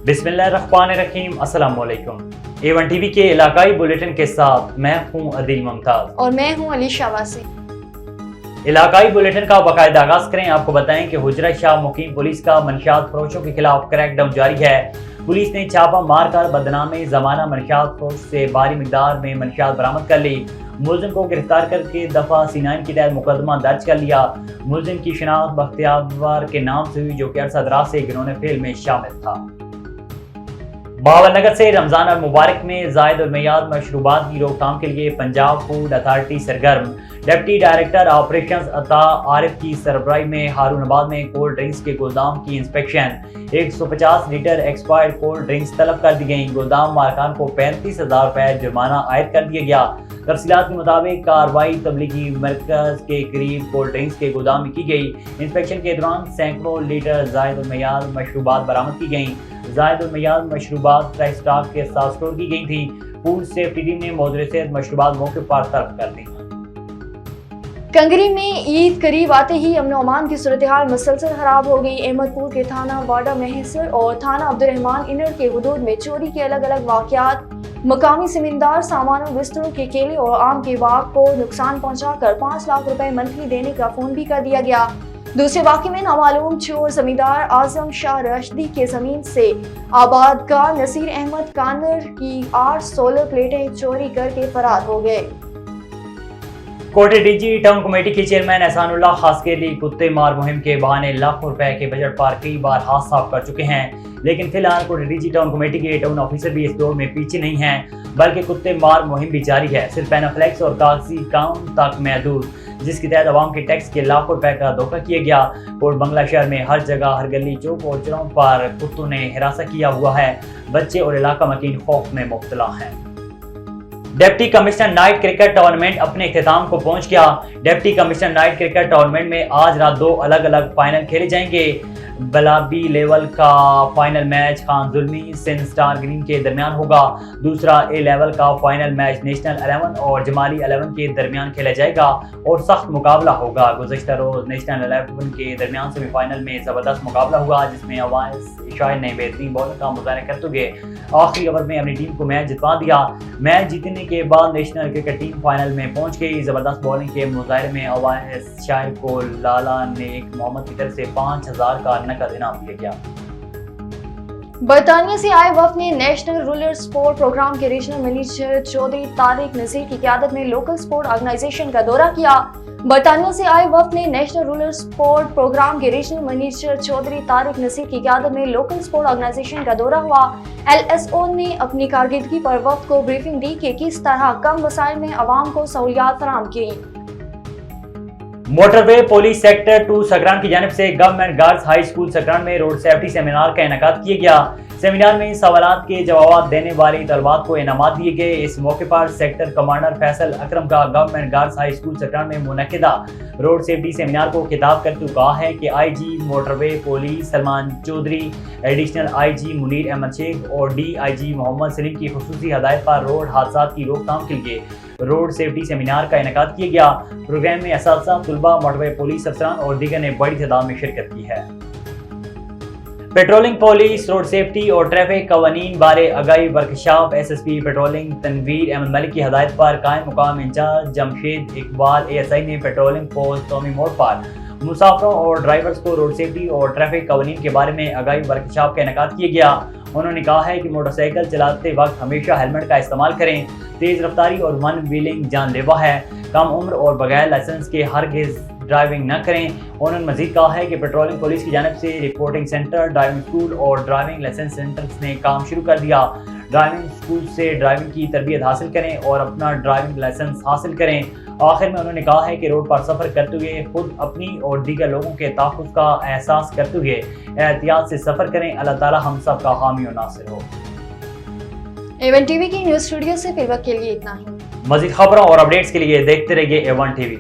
बिस्मिल्लाहिर्रहमानिर्रहीम, अस्सलाम वालेकुम। A1 टीवी के इलाकाई बुलेटिन के साथ मैं हूं अदील मुमताज और मैं हूं अली शावासी। इलाकाई बुलेटिन का बाकायदा आगाज करें। आपको बताएं कि हुजरा शाह मुकीम पुलिस का मनशियात फरोशों के खिलाफ क्रैकडाउन जारी है। पुलिस ने छापा मारकर बदनामी जमाना मनशियात फरोश से भारी मिकदार में मनशियात बरामद कर ली। मुलजिम को गिरफ्तार करके दफा C9 के तहत मुकदमा दर्ज कर लिया। मुलजिम की शिनाख्त बख्तियार के नाम से हुई, जो कि अरसा दराज से गिरोने फेल में शामिल था। बहावलनगर से रमजान और मुबारक में जायद और मैयाद मशरूबात की रोकथाम के लिए पंजाब फूड अथॉरिटी सरगर्म। Deputy director operations Ata Arif की सरबराही में हारूनाबाद में कोल्ड ड्रिंक्स के गोदाम की inspection. 150 litre expired cold drinks तलब कर दी गई। गोदाम मालकान को 35,000 रुपए जुर्माना आयद कर दिया गया। तफसीलात के मुताबिक कार्रवाई तबलीगी मरकज के करीब कोल्ड ड्रिंक्स के गोदाम में की गई। इंस्पेक्शन के दौरान सैकड़ों लीटर जायद और मैयाद मशरूबात बरामद की गई। जायद और मैयाद मशरूबात फ्रेश स्टॉक के साथ स्टोर की गई थी। फूड सेफ्टी टीम ने मौजूद सेहत मशरूबात मौके पर तलब कर दी। कंगरी में ईद करीब आते ही अमन अमान की सूरत हाल मुसलसल खराब हो गई। अहमदपुर के थाना वाडा महसर और थाना अब्दुर्रहमान इनर के हुदूद में चोरी के अलग अलग वाकयात। मकामी जमींदार सामानों, बिस्तरों के केले और आम के बाग को नुकसान पहुंचाकर 5 लाख रुपए मंथली देने का फोन भी कर दिया गया। दूसरे वाक़े में नामालूम चोर जमींदार आजम शाह रशदी के जमीन से आबादगार नसीर अहमद कानर की 8 सोलर प्लेटें चोरी करके फरार हो गए। कोटे डीजी टाउन कमेटी के चेयरमैन एहसानुल्लाह खासकेली कुत्ते मार मुहिम के बहाने लाखों रुपए के बजट पर कई बार हाथ साफ कर चुके हैं, लेकिन फिलहाल कोटे डीजी टाउन कमेटी के टाउन ऑफिसर भी इस दौर में पीछे नहीं हैं, बल्कि कुत्ते मार मुहिम भी जारी है। सिर्फ पैनाफ्लेक्स और कागजी काम तक महदूद, जिसके तहत आवाम के टैक्स के लाखों रुपए का धोखा किया गया। कोट बंगला शहर में हर जगह, हर गली, चौक और चौराहों पर कुत्तों ने हिरासत किया हुआ है। बच्चे और इलाका मकीन खौफ में मुब्तला हैं। Deputy commissioner night cricket tournament अपने इख्तिताम को पहुंच गया। Deputy commissioner night cricket tournament में आज रात 2 अलग अलग फाइनल खेले जाएंगे। बलाबी लेवल का फाइनल मैच खान जुल्मी सिंध स्टार ग्रीन के दरमियान होगा। दूसरा ए लेवल का फाइनल मैच नेशनल 11 और जमाली 11 के दरमियान खेला जाएगा और सख्त मुकाबला होगा। गुज़श्ता रोज नेशनल 11 के दरमियान सेमीफाइनल में जबरदस्त मुकाबला हुआ, जिसमें अवाइस शाहिद ने बेहतरीन बॉलिंग का मुजाहरा करते हुए आखिरी ओवर में अपनी टीम को मैच जितवा दिया। मैच जीतने के बाद नेशनल क्रिकेट टीम फाइनल में पहुंच गई। जबरदस्त बॉलिंग के मुजाहरे में अवाइस शाहिद को लाला नेक मोहम्मद की तरफ से 5,000 का नकद इनाम दिया गया। बरतानिया से आए वफ्द ने नेशनल रूरल स्पोर्ट प्रोग्राम के रीजनल मैनेजर चौधरी तारिक नसीर की क़यादत में लोकल स्पोर्ट ऑर्गेनाइजेशन का दौरा किया। बरतानिया से आए वफ्द ने नेशनल रूरल स्पोर्ट प्रोग्राम के रीजनल मैनेजर चौधरी तारिक नसीर की क़यादत में लोकल स्पोर्ट ऑर्गेनाइजेशन का दौरा हुआ। LSO ने अपनी कारकर्दगी पर वफ्द को ब्रीफिंग दी कि किस तरह कम वसाइल में आवाम को सहूलियात फराहम की। मोटरवे पुलिस सेक्टर 2 सकरान की जानिब से गवर्नमेंट गर्ल्स हाई स्कूल सकरान में रोड सेफ्टी सेमिनार का इनेकाद किया गया। सेमिनार में सवालात के जवाब देने वाली तलबात को इनामात दिए गए। इस मौके पर सेक्टर कमांडर फैसल अकरम का गवर्नमेंट गर्ल्स हाई स्कूल सकरान में मुनक्किदा रोड सेफ्टी सेमिनार को खिताब करते हुए कहा है कि IG motorway police Salman Chaudhry, additional IG Munir Ahmed Sheikh और DIG मोहम्मद सलीम की खुसूसी हदायत पर रोड हादसा की रोकथाम के लिए रोड सेफ्टी सेमिनार का इनेकाद किया गया। प्रोग्राम में असातिज़ा, तुलबा, मोटरवे पुलिस अफसरान और दीगर ने बड़ी तादाद में शिरकत की है। पेट्रोलिंग पुलिस, रोड सेफ्टी और ट्रैफिक कवानीन बारे आगाही workshop SSP patrolling Tanveer Ahmed Malik की हदायत पर कायम मुकाम इंचार्ज जमशेद इकबाल ASI ने पेट्रोलिंग पोस्ट टोमी मोड़ पर मुसाफिरों और ड्राइवर्स को रोड सेफ्टी और ट्रैफिक कवानीन के बारे में आगाही वर्कशॉप का इनेकाद किया गया। उन्होंने कहा है कि मोटरसाइकिल चलाते वक्त हमेशा हेलमेट का इस्तेमाल करें। तेज रफ्तारी और वन व्हीलिंग जानलेवा है। कम उम्र और बगैर लाइसेंस के हरगिज़ ड्राइविंग न करें। उन्होंने मजीद कहा है कि पेट्रोलिंग पुलिस की जानिब से रिपोर्टिंग सेंटर, ड्राइविंग स्कूल और ड्राइविंग लाइसेंस सेंटर्स ने काम शुरू कर दिया। ड्राइविंग स्कूल से ड्राइविंग की तरबियत हासिल करें और अपना ड्राइविंग लाइसेंस हासिल करें। आखिर में उन्होंने कहा है कि रोड पर सफ़र करते हुए खुद अपनी और दीगर लोगों के तहफ़्फ़ुज़ का एहसास करते हुए एहतियात से सफ़र करें। अल्लाह ताला हम सब का हामी और नासिर हो। A1 टीवी की न्यूज़ स्टूडियो से फिलहाल के लिए इतना ही। मज़ीद खबरों और अपडेट्स के लिए देखते रहिए A1 टीवी।